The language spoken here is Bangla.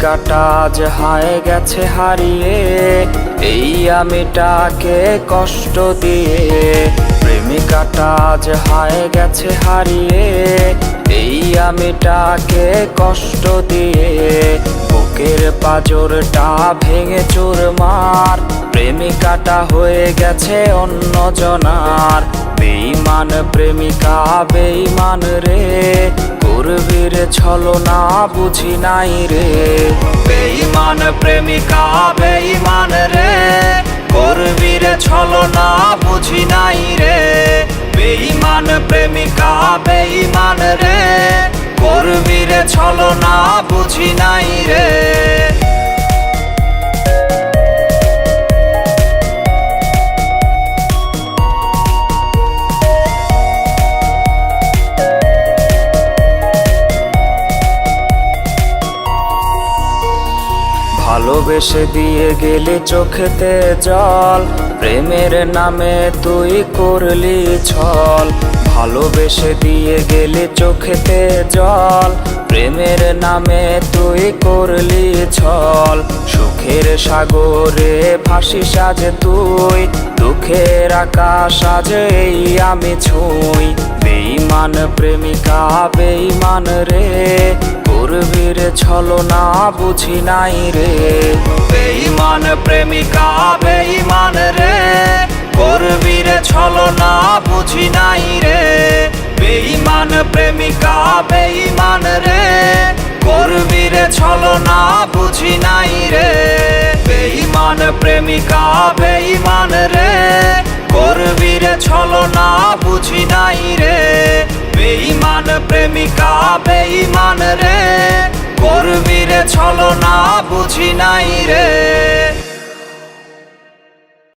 প্রেমিকাটা আজ হায় গেছে হারিয়ে, এই আমিটাকে কষ্ট দিয়ে। প্রেমিকাটা আজ হায় গেছে হারিয়ে, এই আমিটাকে কষ্ট দিয়ে। বুকের পাঁজরটা ভেঙে চুরমার, প্রেমিকাটা হয়ে গেছে অন্যজনার। বেঈমান প্রেমিকা বেঈমান রে, করবি রে ছলনা বুঝি নাই রে। বেঈমান প্রেমিকা বেঈমান রে, করবি রে ছলনা বুঝি নাই রে। বেঈমান প্রেমিকা বেঈমান রে, করবি রে ছলনা বুঝি নাই রে। ভালোবেসে দিয়ে গেলি চোখেতে জল, প্রেমের নামে তুই করলি ছল। ভালোবেসে দিয়ে গেলি চোখেতে জল, প্রেমের নামে তুই করলি ছল। সুখের সাগরে ভাসি সাজে তুই, দুঃখের আকাশ আজ এই আমি ছুঁই। বেঈমান প্রেমিকা বেঈমান রে, করবি রে ছলনা বুঝি নাই রে। বেঈমান প্রেমিকা বেঈমান রে, করবি রে ছলনা বুঝি নাই রে। বেঈমান প্রেমিকা বেঈমান রে, করবি রে ছলনা বুঝি নাই রে। বেঈমান প্রেমিকা বেঈমান রে, করবি রে ছলনা বুঝি নাই রে। বেঈমান প্রেমিকা বেঈমান রে, করবি রে ছলনা বুঝি নাই রে।